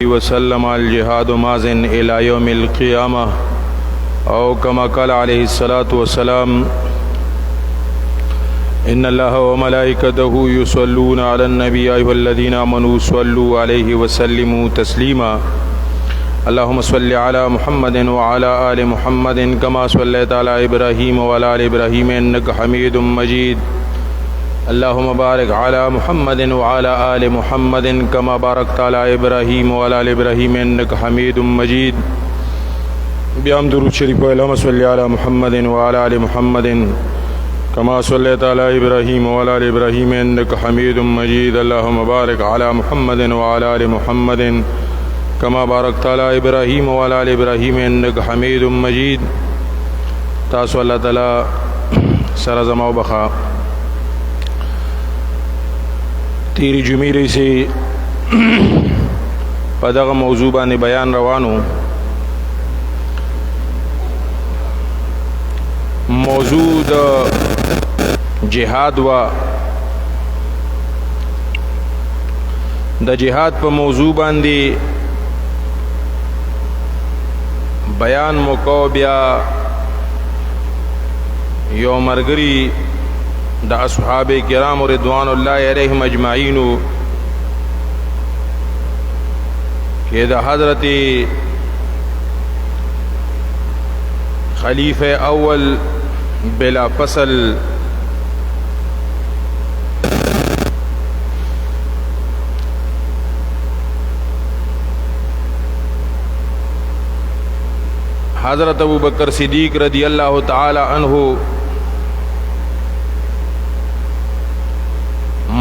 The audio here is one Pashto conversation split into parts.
वसल्लम अल जिहाद माज़िन इला यौमिल क़ियामह औ कमा क़ाल अलैहिस्सलातु वस्सलाम इन्नल्लाहा व मलाइकतहु युसल्लूना अलन नबी या अय्युहल्लज़ीना आमनू सल्लू अलैहि वसल्लिमू तस्लीमा अल्लाहुम्मा सल्लि अला मुहम्मदिन व अला आलि मुहम्मदिन कमा सल्लैता अला इब्राहीम व अला आलि इब्राहीम इन्नका हमीदुम मजीद अल्लाहुम्मा बारिक अला मुहम्मदिन व अला आलि मुहम्मदिन कमा बारकता अला इब्राहीम व अला आलि इब्राहीम इन्नका हमीदुम मजीद। बियाम दुरूद शरीफ अल्लाहुम्मा सल्लि अला मुहम्मदिन व अला आलि मुहम्मदिन कमा सल्लैता अला इब्राहीम व अला आलि इब्राहीम इन्नका हमीदुम मजीद। अल्लाहुम्मा बारिक अला मुहम्मदिन व अला आलि मुहम्मदिन कमा बारकता अला इब्राहीम व अला आलि इब्राहीम इन्नका हमीदुम मजीद। तासु अल्लाह ताला सरा ज़मा बखा तेरी जुमीरे से पदग मौजूबा ने बयान रवानो मौजूद जिहाद व द जिहाद पर मौजू बांदी बयान मुको बिया यो मरगरी द अस्हाबे किराम रिदवानुल्लाहि अलैहिम अजमाइन के द हज़रत खलीफ़े अव्वल बिला फसल हज़रत अबू बकर सिद्दीक़ रज़ी अल्लाह ताला अन्हु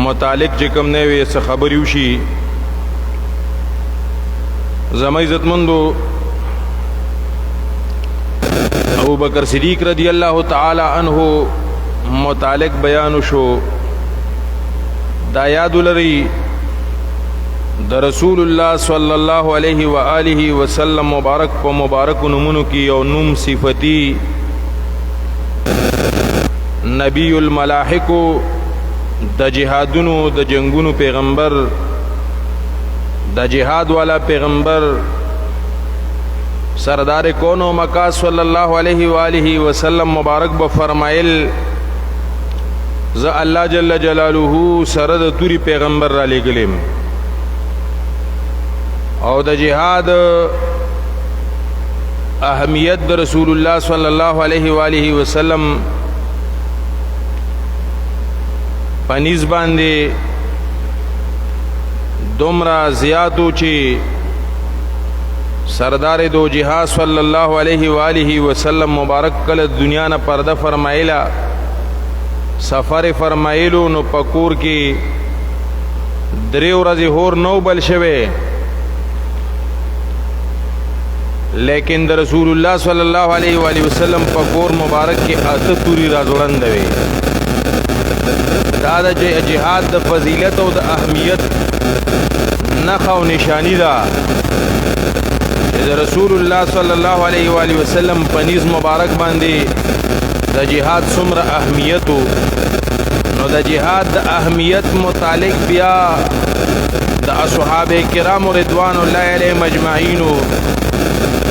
मुतालिक जिकम ने वे से खबर यूशी ज़मा इज़्ज़तमंदो अबू बकर सिद्दीक़ रज़ी अल्लाह ताला अन्हु मुतालिक बयान शो दायादुलरी द रसूलुल्लाह सल्लल्लाहु अलैहि व आलिहि वसल्लम मुबारक व मुबारक नमुन की और नुम सिफती नबीउल मलाहिको द जिहादुनु द जंगुनु पैगंबर द जिहाद वाला पैगंबर सरदार कौनो मका सल्लल्लाहु अलैहि वालिहि वसल्लम मुबारक ब फरमाइल ज़ अल्लाह जल्ल जलालुहु सरद तुरी पैगंबर रा लेगलिम और द जिहाद अहमियत द रसूलुल्लाह सल्लल्लाहु अलैहि वालिहि वसल्लम पनीज बांदे दुमरा ज़ियादो ची सरदार दो जिहाद सल्लल्लाहु अलैहि वालिहि वसल्लम मुबारक कल दुनिया न पर्दा फरमाइला सफ़र फरमाइलो नो पकूर की द्रेव रज़ी होर नौ बल शवे लेकिन द रसूलुल्लाह सल्लल्लाहु अलैहि वालिहि वसल्लम पकूर मुबारक के अततुरी राजुलन दवे दादा जिहाद द फजीलत और द अहमियत नखा व निशानी दा रसूलुल्लाह सल्लल्लाहु अलैहि वालिहि वसल्लम पनीज मुबारक बांदे द जिहाद सुमर अहमियत नो द जिहाद द अहमियत मुतालिक बिया द अस्हाबे किराम रिदवानुल्लाहि अलैहिम अजमाइन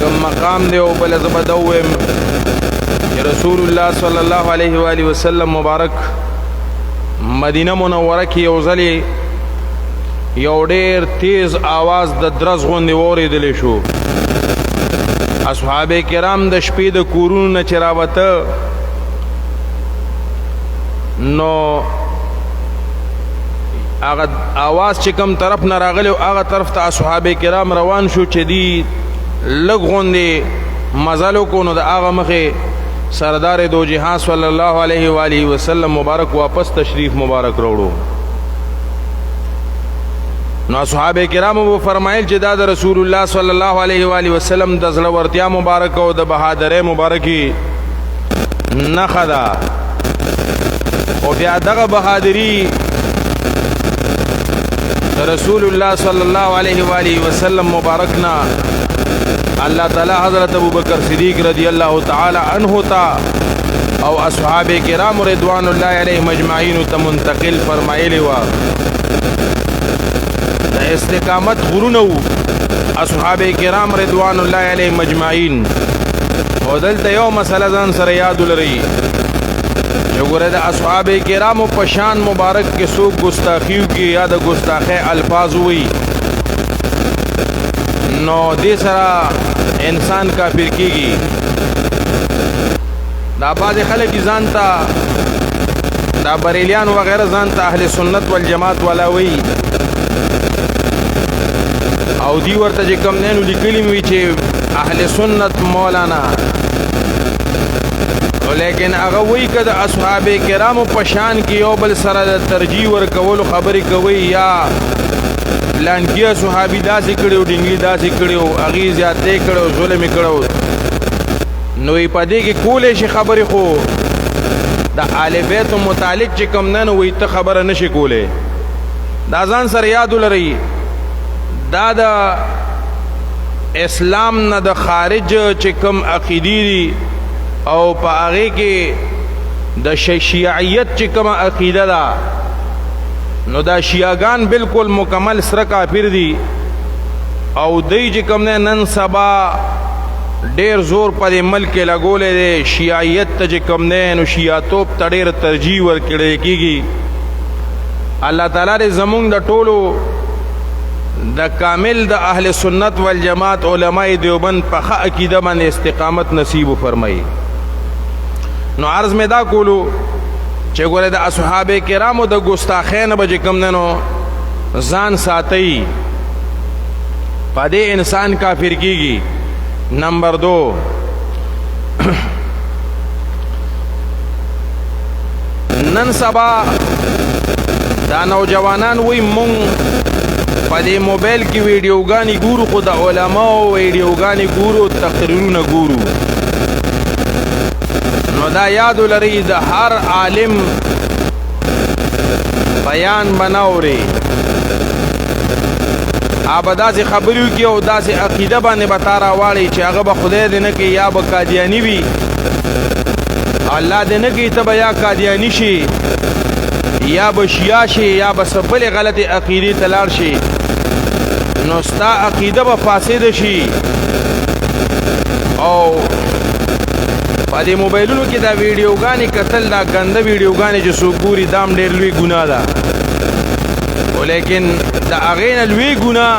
कम मकाम दे बल ज़बदौम रसूलुल्लाह सल्लल्लाहु अलैहि वालिहि वसल्लम मुबारक मदीना मुनव्वरा की यौज़ली यौ ढेर तेज़ आवाज़ द द्रस गोंदे वोरेदले शो अस्हाबे किराम द शपे द कूरुन न चरावत नो आगा आवाज़ चिकम तरफ न रागले आगा तरफ ता अस्हाबे किराम रवान शो चदी लग गोंदे मज़ालो को न द आगा मखे सरदार दो जिहाद सल्लल्लाहु अलैहि वालिहि वसल्लम मुबारक वापस तशरीफ मुबारक रोड़ो नो अस्हाबे किराम वो फरमाइल जिदाद रसूलुल्लाह सल्लल्लाहु अलैहि वालिहि वसल्लम दज़लवर्तिया मुबारक और द बहादरे मुबारकी नखदा और ब्यादग बहादरी रसूलुल्लाह सल्लल्लाहु अलैहि वालिहि वसल्लम मुबारक ना अल्लाह ताला हज़रत अबू बकर सिद्दीक़ रज़ी अल्लाह ताला अन्हु ता और अस्हाबे किराम रिदवानुल्लाहि अलैहिम अजमाइन ता मुंतकिल फरमाइले वा इस्तिकामत गुरुनऊ اصحاب کرام رضوان الله علیهم اجمعین. او دلته یو مسله ځان سره یاد ولرئ چې ګوره د اصحاب کرامو په شان مبارک کې څوک ګستاخیو کې یا د ګستاخۍ الفاظ وایي نو دې سره انسان کافر کیږي. دا بعض خلک ځان ته دا بریلیان وغیرہ ځان ته اهل سنت والجماعت والا وایي او دی ورته چې کوم نن لیکلی وي چې اهل سنت مولانا، لیکن هغه وایي که د اصحاب کرامو په شان کې یو بل سره د ترجیح ورکولو خبرې کوي یا لانکیه صحابي داسې کړي او ډنګلي داسې کړي او هغې زیاتې کړي او ظلم یې کړی نو یې په دې کې کولی شي خبرې، خو د اهل بیتو متعلق چې کوم نه وایي ته خبره نشي کولی. دا ځان سره یاد ولرئ دا د اسلام نه د خارج چې کوم عقیدې دي او په هغې کې د شیعیت چې کومه عقیده ده نو دا شیعاګان بالکل مکمل سره کافر دي او دوی چې کوم نه نن سبا ډیر زور په دې ملک کې لګولی دی شیعیت ته چې کوم دی نو شیعتوب ته ډېر ترجیح ورکړی کېږي. الله تعالی دې زمونږ د ټولو د کامل د اهل سنت والجماعت علماء دیوبند په ښه عقیده باندې استقامت نصیب وفرمایي. نو عرض مې دا کولو چې ګوره د اصحاب کرامو د ګستاخۍ نه به چې کوم دی نو ځان ساتئ، په دې انسان کافر کېږي. نمبر 2 نن سبا دا نوجوانان وی مونږ په دې موبایل کې ویډیوګانې ګورو خو د علماو ویډیوګانې ګورو تقریرونه ګورو. نو دا یاد ولرئ د هر عالم بیان بناوري آبا داسې خبریو کې او داسې عقیده باندې به تا راواړي چې هغه به خدای دې نه کوي یا به قادیاني وي، الله دې نه کوي ته به یا قادیاني شي یا به شیعه شي یا به څه بلې غلطې عقیدې ته لاړ شي نو ستا عقیده به فاسده شي. او په دې موبایلونو کې دا ویډیوګانې کتل دا ګنده ویډیوګانې چې څوک ګوري دا هم ډېر لوی ګناه ده، ولیکن د هغې نه لوی ګناه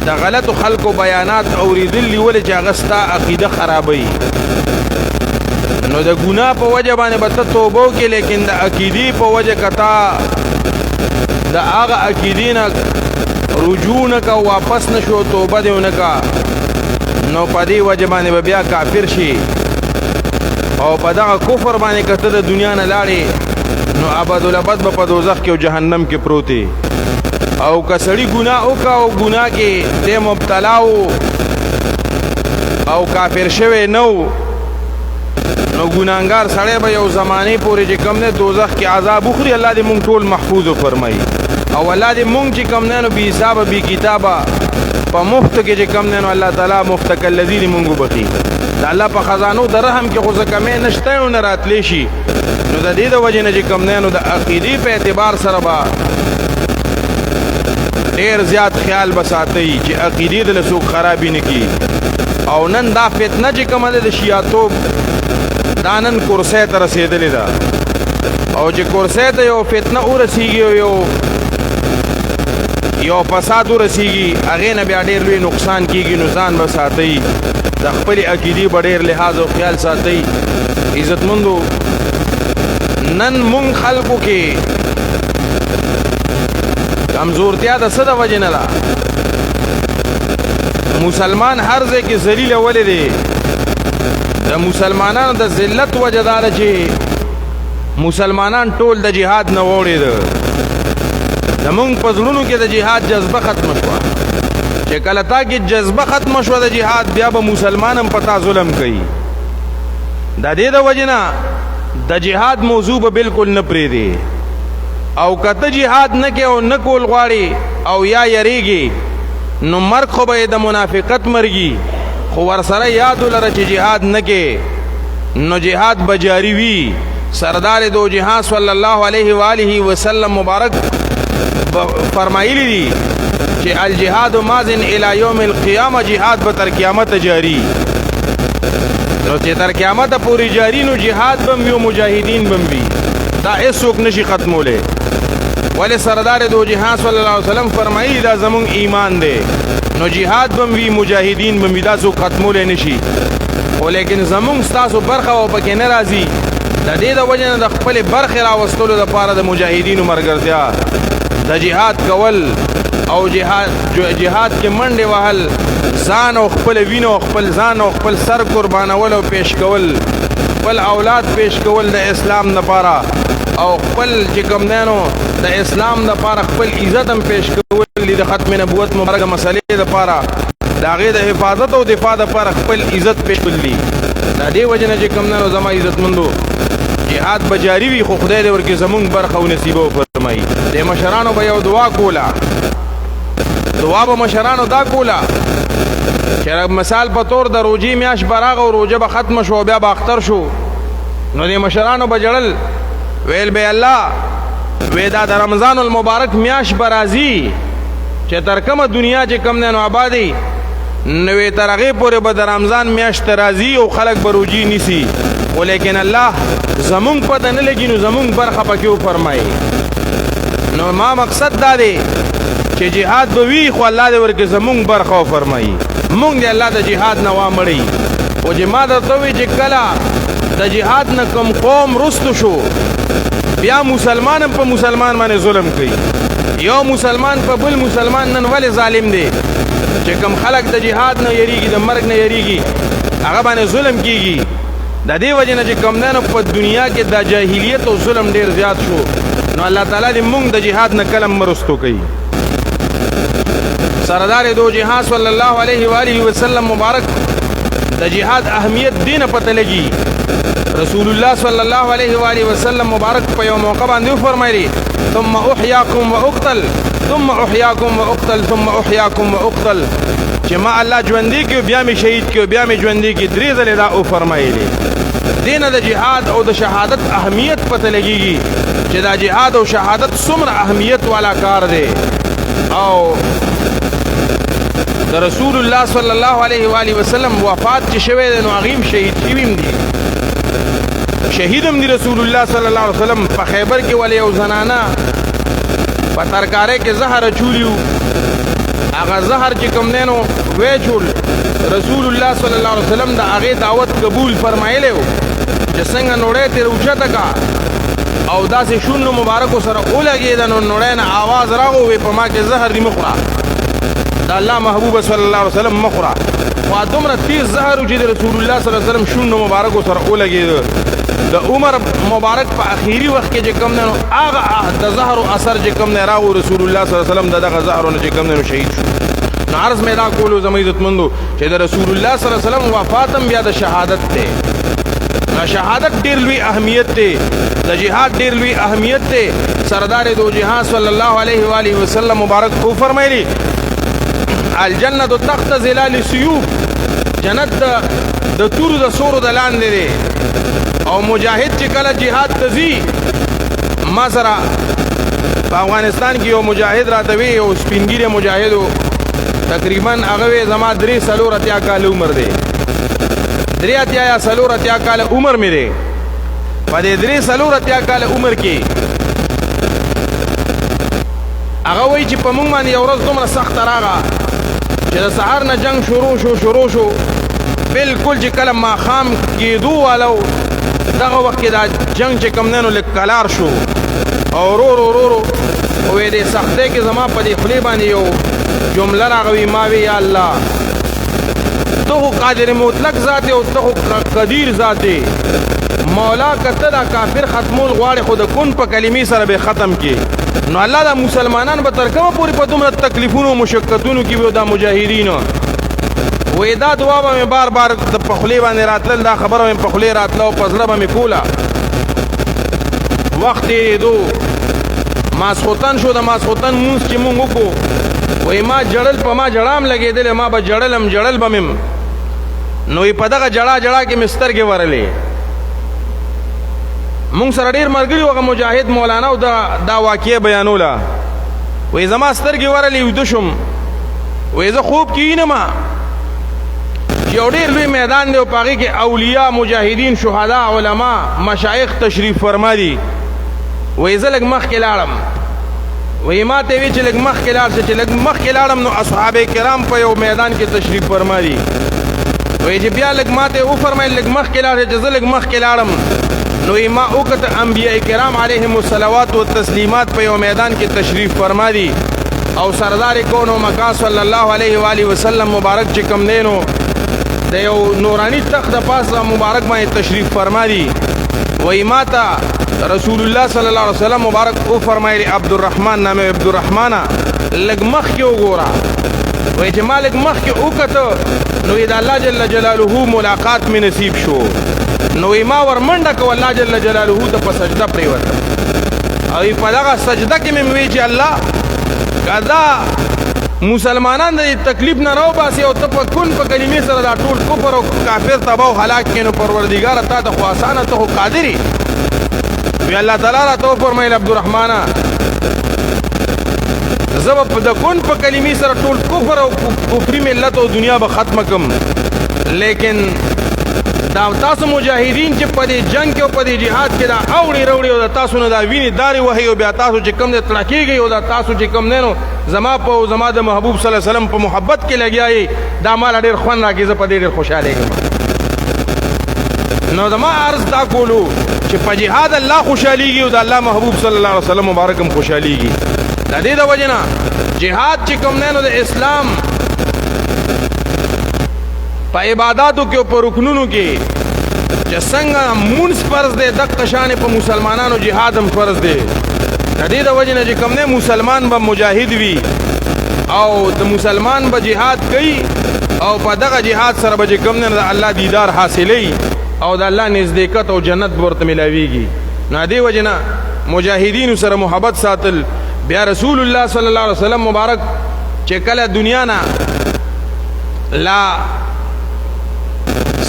د غلطو خلکو بیانات اورېدل دي ولې چې هغه ستا عقیده خرابوي. نو د ګناه په وجه باندې به ته توبه وکړې، لیکن د عقیدې په وجه که تا د هغه عقیدې نه رجوع نه که واپس نه شو توبه دې ونه که نو په دې وجه باندې به بیا کافر شي او په دغه کفر باندې که ته د دنیا نه لاړې نو ابدالابد به په دوزخ کې او جهنم کې پروت دی. او که سړي ګناه وکړه او ګناه کې دی مبتلا او کافر شوی نه و نو ګناهګار سړی به یو زمانې پورې چې کوم دی دوزخ کې عذاب وخوري. الله دې مونږ ټول محفوظ وفرمایي او الله دې مونږ چې کوم دی نو بې حسابه بې کتابه په مفت کې چې کوم دی نو الله تعالی مفت کالذي دې مونږ وبخي. د الله په خزانو د رحم کې خو څه کمی نشته او نه راتلی شي. نو د دې د وجې نه چې کوم دی نو د عقیدې په اعتبار سره به ډېر زیات خیال به ساتئ چې عقیدې دله څوک خرابي نه کړي. او نن دا فتنه چې کومه ده د شیعتوب دا نن کرسۍ ته رسېدلې ده او چې کرسۍ ته یو فتنه ورسېږي او یو فساد ورسېږي هغې نه بیا ډېر لوی نقصان کېږي. نو ځان به ساتئ، د خپلې عقیدې به ډېر لحاظ او خیال ساتئ. عزتمندو نن مونږ خلکو کې کمزورتیا د څه د وجې نه ده؟ مسلمان هر ځای کې ذلیله ولې دی؟ د مسلمانانو د ذلت وجه دا ده چې مسلمانان ټول د جهاد نه واوړېده. زمونږ په زړونو کې د جهاد جذبه ختمه شوه چې کله تا کې جذبه ختمه شوه د جهاد بیا به مسلمان هم په تا ظلم کوي. د دې د وجې نه د جهاد موضوع به بالکل نه پرېږدي او که ته جهاد نه کې او نه کول غواړي او یا یریږي نو مرګ خو به د منافقت مرګي، خو ورسره یاد ولره چې جهاد نه کې نو جهاد به جاری وي. سردار دو جهان صلی الله علیه و آله وسلم مبارک فرمایلی دي چې الجهاد مازن الی یوم القیامه، جهاد به تر قیامت جاری. نو چې تر قیامت پوری جاری نو جهاد بم وي او مجاهدین بم وي، دا هیڅوک نشي ختمولی. ولی سردار دو جهان صلی الله علیه وسلم فرمایي دا زمون ایمان دی، نو جهاد بم وي مجاهدین بم وي، دا څوک ختمولی نشي. خو لیکن زمون ستاسو برخه او پکې نه راځي، د دې د وجه نه د خپل برخې راوستلو دپاره د مجاهدینو ملګرتیا، د جهاد کول او جهاد کې منډې وهل، ځان او خپل وینه او خپل ځان او خپل سر قربانول او پیش کول، خپل اولاد پیش کول د اسلام دپاره، او خپل چې کوم دی نو د اسلام دپاره خپل عزت هم پیش کول د ختم نبوت مبارکه مسلې دپاره، د هغې د حفاظت او دفاع دپاره خپل عزت پیش کول دي. د دې وجه نه چې کوم دی نو زما عزتمندو جهاد به جاري وي، خو خدای دې ورکړي زمونږ برخه او نصیبه وفرمایي. د مشرانو به یو دعا کوله، دعا به مشرانو دا کوله چې مثال په طور د روجې میاشت به راغه او روجه به ختمه شو او بیا به اختر شو، نو د مشرانو به جړل، ویل به الله وی دا د رمضان المبارک میاشت به راځي چې تر کومه دنیا چې کم دی نو آبادي، نو وی تر هغې پورې به د رمضان میاشت راځي او خلک به روجې نیسي، خو لیکن الله زمونږ پته نه لګي، نو زمونږ برخه پکې وفرمایي. نو ما مقصد دا دی چې جهاد به وي، خو الله دې ورکړي زمونږ برخه وفرمایي، مونږ دې الله د جهاد نه وامړئ. خو چې ما درته ووایي چې کله د جهاد نه کوم قوم رستو شو، بیا مسلمان هم په مسلمان باندې ظلم کوي، یو مسلمان په بل مسلمان نن ولې ظالم دی چې کوم خلک د جهاد نه یریږي، د مرګ نه یریږي، هغه باندې ظلم کیږي. د دې وجې نه چې کوم دی نو په دنیا کې د جاهلیت او ظلم ډېر زیات شو، نو الله تعالی دې مونږ د جهاد نه کله مرستو کوي. سردار دو جهان صلی الله علیه و آله وسلم مبارک د جهاد اهمیت دینه پته لګي. رسول الله صلی الله علیه و آله وسلم مبارک په یو موقع باندې فرمایلی ثم احیاکم واقتل ثم احیاکم واقتل ثم احیاکم واقتل، چې ما الله ژوندې کړو بیا مې شهید کړو بیا مې ژوندې کړو، درې ځلې دا وفرمایلی. دینه د جهاد او د شهادت اهمیت پته لګیږي چې دا جهاد او شهادت څومره اهمیت والا کار دی. او د رسول الله صلی الله علیه و آله وسلم وفات چې شوی دی نو هغې شهید شوي هم دي، شهید هم دي رسول الله صلی الله علیه وسلم. په خیبر کې ولې یو زنانه په ترکارۍ کې زهر اچولي وو، هغه زهر چې کوم دی نو ویچول، رسول الله صلی الله علیه وسلم د هغې دعوت قبول فرمایلی و چې څنګه نوړی ترې اوچته کا او داسې شونډو مبارکو سره ولګېده، نو نوړی نه آواز راغو وی په ما کې زهر دي مه خوره، د الله محبوب صلی الله علیه وسلم مه خوره. خو دومره تیز زهر و چې د رسول الله صلی الله علیه وسلم شونډو مبارکو سره ولګېده. د عمر مبارک په اخیری وخت کې چې کوم دی نو هغه د زهرو اثر چې کوم دی راغو، رسول الله صلی الله علیه وسلم د دغه زهرو نه چې کوم دی نو شهید شو. نو عرض مې دا کولو زما عزتمندو چې د رسول الله صلی الله علیه وسلم وفات هم بیا د شهادت دی. د شهادت ډېر لوی اهمیت دی، د جهاد ډېر لوی اهمیت دی. سردار دو جهان صلی الله علیه و آله وسلم مبارک خو فرمایلی الجنت تحت ظلال السيوف، جنت د تورو د سورو د لاندې دی. او مجاهد چې کله جهاد ته ځي، ما سره په افغانستان کې یو مجاهد راته وی، یو سپینګیری مجاهد و، تقریبا هغه وی زما 3 کاله عمر دی، 3 یا 4 کاله عمر مې دی. په دې 3 کاله عمر کې هغه وی چې په موږ باندې یو ورځ دومره سخته راغله چې د سهار نه جنگ شروع شو بالکل چې کله ماښام کېدو والو، دغه وخت کې دا جنگ چې کوم دی نو لږ کلار شو او ورو وی دې سختۍ کې زما په دې خولې باندې یو جمله راغوي، ما وی یا الله ته خو قادر مطلق ذات او ته خو قدیر ذات مولا، که ته دا کافر ختمول غواړې خو د کن په کلمې سره به ختم کې، نو الله دا مسلمانان به تر کومه پورې په دومره تکلیفونو او مشقتونو کې وي دا مجاهدینو. وی دا دعا به مې بار بار د په خولې باندې راتلل، دا خبره مې په خولې راتله او په زړه به مې کوله. وخت تېرېدو، ماسخوتن شو، د ماسخوتن مونځ چې مونږ وکړو، وی ما جړل په ما جړام لګېدلې، ما به جړل به مې، نو په دغه جړا کې مې سترګې ورلې. مونږ سره ډېر ملګري هغه مجاهد مولانا او دا واقعه بیانوله، وی زما سترګې ورلې ویده شوم، وې زه خوب کې نه ما یو ډېر لوی میدان دی او په هغې کې اولیاء مجاهدین شهدا علما مشایخ تشریف فرما دي وې زه لږ مخکې لاړم وې ما ته وی چې لږ مخکې لاړ چې لږ مخکې لاړم نو اصحاب کرام په یو میدان کې تشریف فرما دي وې چې بیا لږ ما ته وفرمایل لږ مخکې لاړ چې زه لږ مخکې لاړم نو ما وکړه انبیاء کرام علیهم الصلوات والتسلیمات په یو میدان کې تشریف فرما دي او سردار کون و مکان صلی الله علیه و آله وسلم مبارک چې کوم دی نو د یو نورانی تخت د پاسه مبارک باندې تشریف فرما دي وې ما ته رسول الله صلی الله علیه وسلم مبارک او فرمایلی عبدالرحمن نامه عبدالرحمن لږ مخکې وګوره وې چې ما لږ مخکې وکړه نو د الله جل جلاله ملاقات مې نصیب شو نو ما ورمنډه کو الله جل جلاله ته په سجده پریوته او په دغه سجده کې مې وی چې الله کدا مسلمانان د تکلیف نه راو باسي او ته په کون په کلمې سره دا ټول کفر او کافر تباہ او هلاک کینو پروردگار ته د خو آسانه ته قادری وی الله تعالی را تو فرمایل عبدالرحمن زب د کون په کلمې سره ټول کفر او کفر ملت او دنیا به ختم کم لیکن دا تاسو مجاهدین چې په دې جنگ کې او په دې جهاد کې دا اوړي وروړي او تاسو نه دا ویني داري وهي او بیا تاسو چې کم دې تړکیږي او دا تاسو چې کم نه نو زما په زما د محبوب صلی الله علیه وسلم په محبت کې لګیایي دا مال ډېر خوند راکې زه په دې ډېر خوشاله یم نو زما عرض دا کولو چې په جهاد الله خوشاليږي او د الله محبوب صلی الله علیه وسلم مبارکم خوشاليږي د دې د وجه نه جهاد چې کوم نه نو د اسلام په عبادتو کې او په رکنونو کې چې څنګه مونږ فرض دی دغه شان په مسلمانانو جهاد هم فرض دی د دې د وجه نه چې کوم نه مسلمان به مجاهد وي او د مسلمان به جهاد کوي او په دغه جهاد سره به کوم نه د الله دیدار حاصلوي او د الله نزدېکت او جنت ورته ملاويږي نو دې وجه نه مجاهدین سره محبت ساتل بیا رسول الله صلی الله علیه وسلم مبارک چې کله دنیا نه لا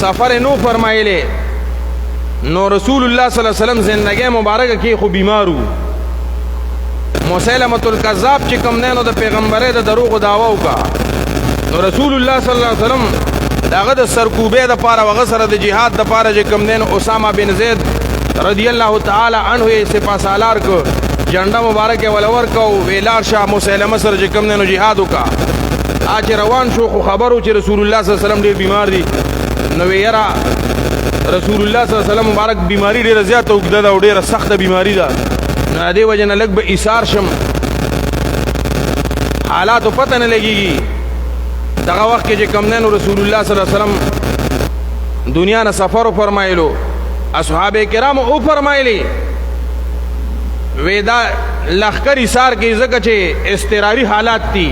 سفر نو فرمایله نو رسول الله صلی الله علیه وسلم زندګی مبارکه کې خو بیمارو مسیلمه الکذاب چې کوم نه نو د پیغمبره د دروغ داوا وکړه نو رسول الله صلی الله علیه وسلم داغه د سرکوبه د پاره وغه سره د جهاد د پاره چې کوم نه اسامه بن زید رضی الله تعالی عنہ یې سپاسالار کو جنډا مبارک ولور کو ویلار شاه مسیلمه سره چې کوم نه جهاد وکړه اج روان شو خو خبرو چې رسول الله صلی الله علیه وسلم ډیر بیمار دي نو یرا رسول الله صلی الله علیه وسلم مبارک بیماری ډیره زیاته وګړه او ډیره سخته بیماری ده نو دې وجه نه لګ به ایثار شم حالات پته نه لګيږي دغه وخت کې چې کوم نه رسول الله صلی الله علیه وسلم دنیا نه سفر فرمایلو اصحاب کرام او فرمایلی ودا لخر ایثار کې زکه چې استقراری حالات دي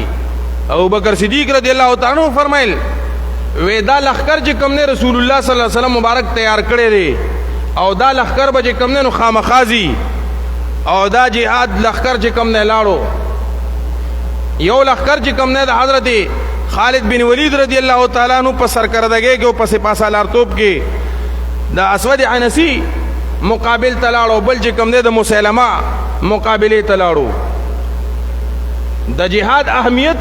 ابو بکر صدیق رضی الله تعالی عنہ فرمایل ودا لخر چې کوم نه رسول الله صلی الله علیه وسلم مبارک تیار کړی دی او دا لخر به کوم نه خامخازي او دا جهاد لخر چې کوم نه لاړو یو لخر چې کوم نه د حضرت خالد بن ولید رضی الله تعالی عنہ په سرکردګۍ کې او په سپاسالارتوب کې د اسود عنسی مقابل تلاړو بل چې کوم نه د مسلمه مقابله تلاړو د جهاد اهمیت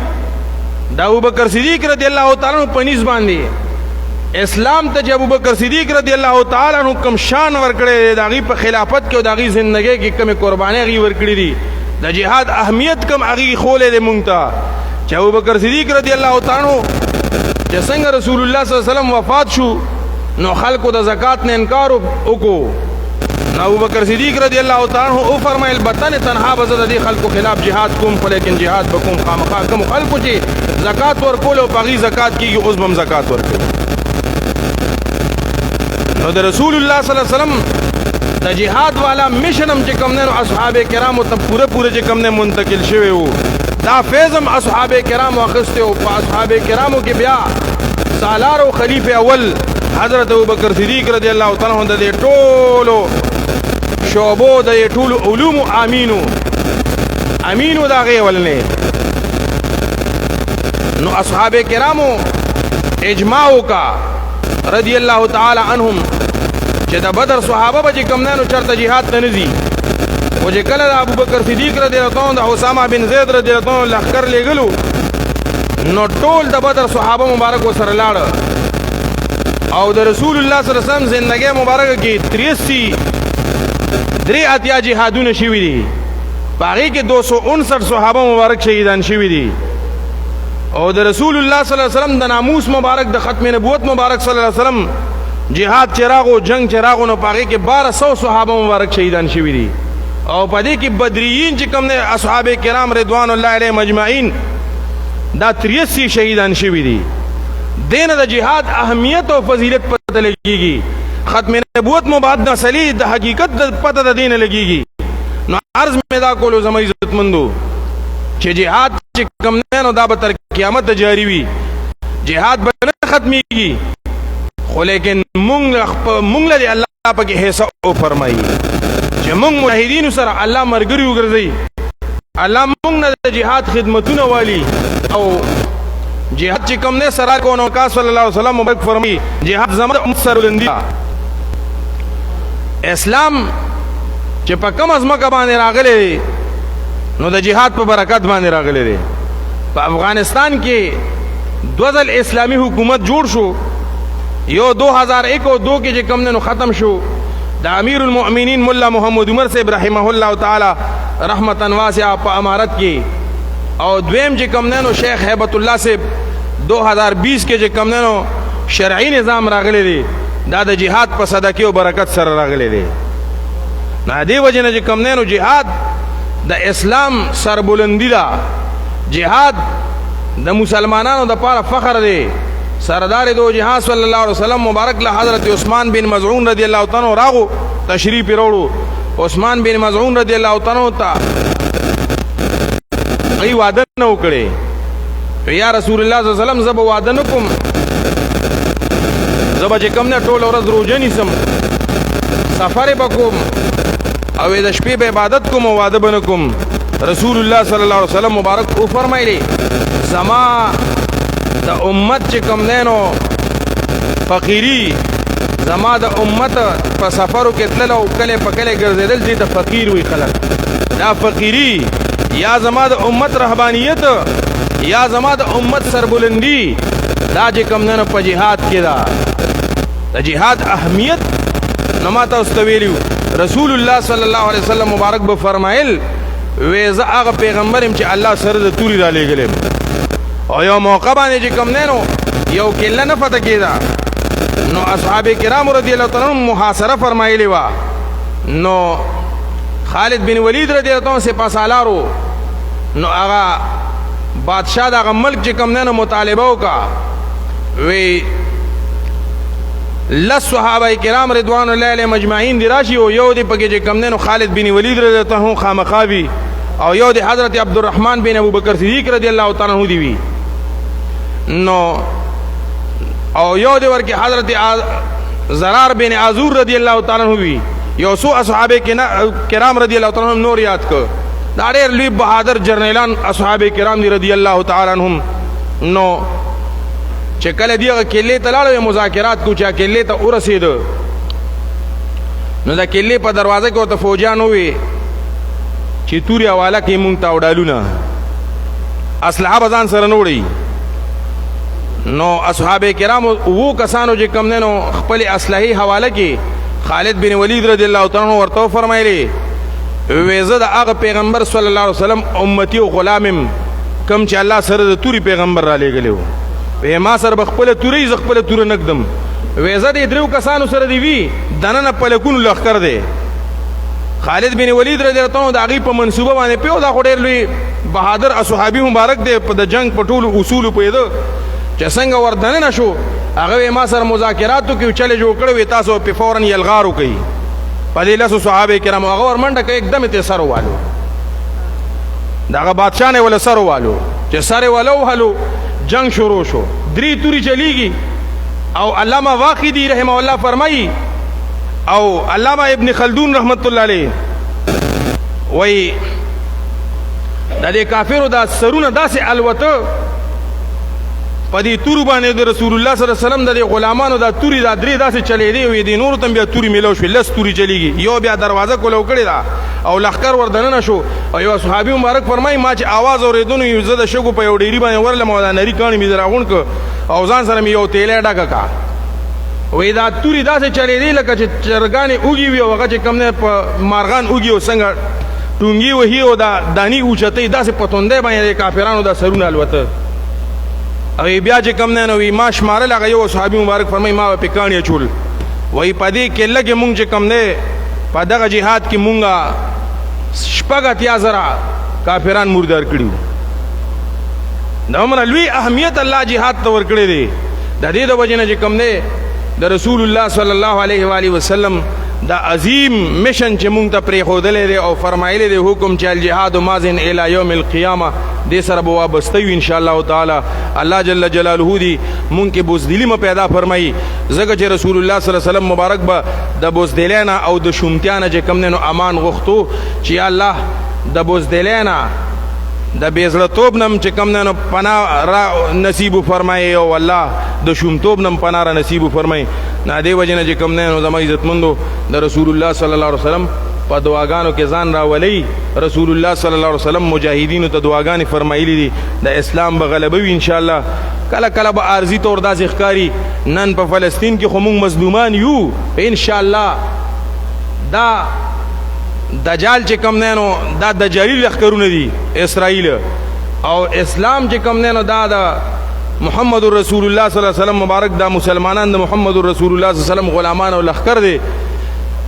د ابوبکر صدیق رضی الله تعالی عنہ په نس باندې اسلام ته ابوبکر صدیق رضی الله تعالی عنہ کم شان ورکړي داغي په خلافت کې او داغي ژوندۍ کې کوم قرباني غي ورکړي دي د جهاد اهمیت کم هغه خولې د مونږ ته چې ابوبکر صدیق رضی الله تعالی عنہ چې څنګه رسول الله صلی الله علیه وسلم وفات شو نو خلکو د زکات نه انکار وکړو ابوبکر صدیق رضی الله تعالی عنہ او فرمایل بتن تنها بزد دي خلکو خلاف جهاد کوم لیکن جهاد بکوم خامخا کوم خلکو چې زکات ورکول او بغي زکات کیږي اوس بم زکات ورکول نو د رسول الله صلی الله علیه وسلم د جهاد والا مشنم چې کوم نه اصحاب کرام ته پوره چې کوم نه منتقل شوی وو دا فیضم اصحاب کرام واخسته او اصحاب کرامو کې بیا سالار او خلیفہ اول حضرت ابوبکر صدیق رضی الله تعالی عنہ د ټولو شعبو د ټولو علوم امینو دا غي ولنه نو اصحاب کرامو اجماع کا رضی الله تعالی عنهم چې د بدر صحابه به کوم نه چرته jihad ته نزي او چې کله ابوبکر صدیق رضی الله عنه د اسامه بن زید رضی الله عنه لخر لګلو نو ټول د بدر صحابه مبارک سره لاړ او د رسول الله صلی الله علیه وسلم زندګي مبارکه کې 83 جهادونه شوي دي باقي کې 259 صحابه مبارک شهیدان شوي دي او د رسول الله صلی الله علیه وسلم د ناموس مبارک د ختم نبوت مبارک صلی الله علیه وسلم جهاد چراغو جنگ چراغو نو باقي کې 1200 صحابه مبارک شهیدان شوي دي او پدې کې بدریین چې کوم نه اصحاب کرام رضوان الله علیهم اجمعین دا 83 شهیدان شوي دي دین د جهاد اهمیت او فضیلت پته لګيږي ختم نبوت مبعد نسلی د حقیقت د پته د دین لګيږي نو عرض مې دا کولو زما عزت مندو چې جهاد چې کوم نه دا به تر قیامت جاری وي جهاد به نه ختميږي خو لیکن مونږ له الله پاک حصہ او فرمایي چې مونږ مجاهدین سره الله مرګري وګرځي الله مونږ نه د جهاد خدمتونه والی او جهاد چې کوم نه سره کو نو کا صلی الله علیه وسلم مبارک فرمایي جهاد زموږ امت سره ولندي اسلام چې په کوم ازمکه باندې راغلي نو د جهاد په برکت باندې راغلي دي په افغانستان کې دوزل اسلامی حکومت جوړ شو یو 2001 او 2 کې چې کوم نه ختم شو د امیر المؤمنین مولا محمد عمر صاحب رحمه الله تعالی رحمتا واسعه په امارت کې او دویم چې کوم نه شیخ هیبت الله صاحب 2020 کې چې کوم نه شرعي نظام راغلی دی دا د جهاد په صدقه او برکت سره راغلی دی نه دی وجه نه چې کوم نه جهاد د اسلام سربلندی دا جهاد د مسلمانانو د پاره فخر دی سردار دو جهاد صلی الله علیه وسلم مبارک له حضرت عثمان بن مظعون رضی الله تعالی عنہ راغو تشریف وروړو عثمان بن مظعون رضی الله تعالی عنہ ته ای وعده نو کړي یا رسول الله صلی الله علیه وسلم زب وعده نکم زب چې کوم نه ټول ورځ روزنی سم سفر بکوم او د شپې به عبادت کوم او وعده بنکم رسول الله صلی الله علیه وسلم مبارک او فرمایلی زما د امت چې کوم نو فقيري زما د امت په سفرو کې تلل او کله په کله ګرځیدل چې د فقیر وي خلک دا فقيري یا زما د امت رهبانیت یا زما د امت سربلندی دا چې کوم نه په جهاد کې دا د جهاد اهمیت نو ما تاسو ویلو رسول الله صلی الله علیه وسلم مبارک به فرمایل وې زه هغه پیغمبر يم چې الله سره د توري را لېږلم او یو موقع باندې چې کوم نه یو کله نه پته کېدا نو اصحاب کرام رضی الله تعالی عنهم محاصره فرمایلی وا نو خالد بن ولید رضی الله عنه سپاسالارو نو هغه بادشاہ دا ملک چې کوم نه مطالبه وکا وی لس صحابه کرام رضوان الله علیهم اجمعین دی راشي او یو دی پکې چې کوم نه خالد بن ولید رضی الله عنه خامخاوي او یو دی حضرت عبدالرحمن بن ابو بکر صدیق رضی الله تعالی عنہ دی وی نو او یو دی ورکی حضرت زرار بن عزور رضی الله تعالی عنہ وی یو سو اصحاب کرام رضی الله تعالی عنهم نور یاد کو دا ډېر لوی بہادر جرنیلان اصحاب کرام دی رضی الله تعالی عنهم نو چې کله دیغه کله ته لاړو مذاکرات کو چې کله ته ورسید نو دا کله په دروازه کې ته فوجان وی چې توري حواله کې مونږ ته وډالونه اسلحه بزان سره نوړي نو اصحاب کرام وو کسانو چې کم نه نو خپل اسلحه حواله کې خالد بن ولید رضی الله تعالی عنہ ورته فرمایلی وېزه د هغه پیغمبر صلی الله علیه وسلم امتی او غلامم کم چې الله سره د توري پیغمبر را لېګلو وې ما سره خپل توري ز خپل تور نقدم وېزه د درو کسانو سره دی وی دنه په لکون لخر دی خالد بن ولید رضی الله عنه د هغه په منسوبه باندې پیو دا خډیر لوی بہادر اصحابي مبارک دی په د جنگ په ټولو اصول پیدا چې څنګه وردن نشو هغه ما سره مذاکراتو کې چلے جوړ کړو تاسو په فورن یلغارو کوي په دې لاسو صحابه کرام هغه ورمنډه کې एकदम ته سره والو داغه بادشاہ نه ول سره والو چې سره والو هلو جنگ شروع شو درې توري چلیږي او علامه واقدی رحمه الله فرمایي او علامه ابن خلدون رحمت الله علیه وای د دې کافرو دا سرونه داسې الوته په دې تور باندې د رسول الله صلی الله علیه وسلم د غلامانو دا توري دا درې داسې چلې دی وي د نور تم بیا توري ملو شو لس توري چلیږي یو بیا دروازه کولو کړی دا او لخر وردننه شو او یو صحابي مبارک فرمای ما چې आवाज اوریدونو یو زده شګو په یو ډیری باندې ورلم او دا نری کانی می دراغون ک او ځان سره می یو تیلې ډکا کا وې دا توري داسې چلې دی لکه چې چرګانې اوږي وي او هغه چې کم نه په مارغان اوږي او څنګه ټونګي وهي او دا دانی اوچتې داسې پتوندې باندې کافرانو دا سرونه الوته او بیا چې کم نه نو ما شمارل هغه یو صحابي مبارک فرمای ما په کانی چول وې پدې کې لګي مونږ چې کم نه په دغه جهاد کې مونږه شپږ اتیا زره کافران مردار کړیو دا عمر لوی اهمیت الله جهاد ته ور کړی دی د دې د وجنه چې کم نه د رسول الله صلی الله علیه و آله وسلم دا عظیم مشن چې مونږ ته پرې خودلې دی او فرمایلی دی حکم چې الجهاد مازن الی یوم القیامه دې سره به وابسته وي ان شاء الله تعالی الله جل جلاله دی مونږ کې بوزدلی م پیدا فرمایي ځکه چې رسول الله صلی الله علیه وسلم مبارک به د بوزدلینا او د شومتیانه چې کم نه نو امان غوښتو چې الله د بوزدلینا د بیزړتوب نم چې کم نه نو پناه را نصیب فرمایي او الله د شومتوب نم پناه را نصیب فرمایي نه دی وجنه چې کم نه نو زما عزتمندو د رسول الله صلی الله علیه وسلم په دعاګانو کې ځان راولي رسول الله صلی الله علیه وسلم مجاهدینو ته دعاګانې فرمایلی دي د اسلام به غلبه وي ان شاء الله کله کله به عارضی تور داسې ښکاري نن په فلسطین کې خو موږ مظلومان یو ان شاء الله دا دجال چې کم نه نو دا دجالی لښکرونه دي اسرائیل او اسلام چې کم نه نو دا د محمد رسول الله صلی الله علیه وسلم مبارک دا مسلمانان د محمد رسول الله صلی الله علیه وسلم غلامان او لښکر دي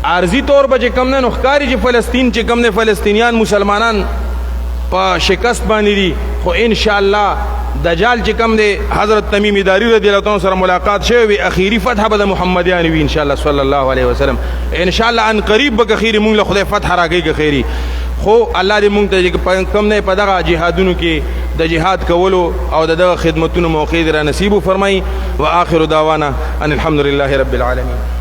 عارضی طور به چې کم نه نو ښکاري چې فلسطین چې کم نه فلسطینیان مسلمانان په شکست باندې دي خو ان شاء الله دجال چې کم دی حضرت تمیم داری رضی الله عنه سره ملاقات شوی وي اخیری فتح به د محمدیان وي ان شاء الله صلی الله علیه وسلم ان شاء الله ان قریب به اخیری مونږ له خدای فتح راکړي که خیری خو الله دې مونږ ته کم نه په دغه جهادونو کې د جهاد کولو او دغه خدمتونو موقع را نصیب فرمایي واخر دعوانا ان الحمد لله رب العالمین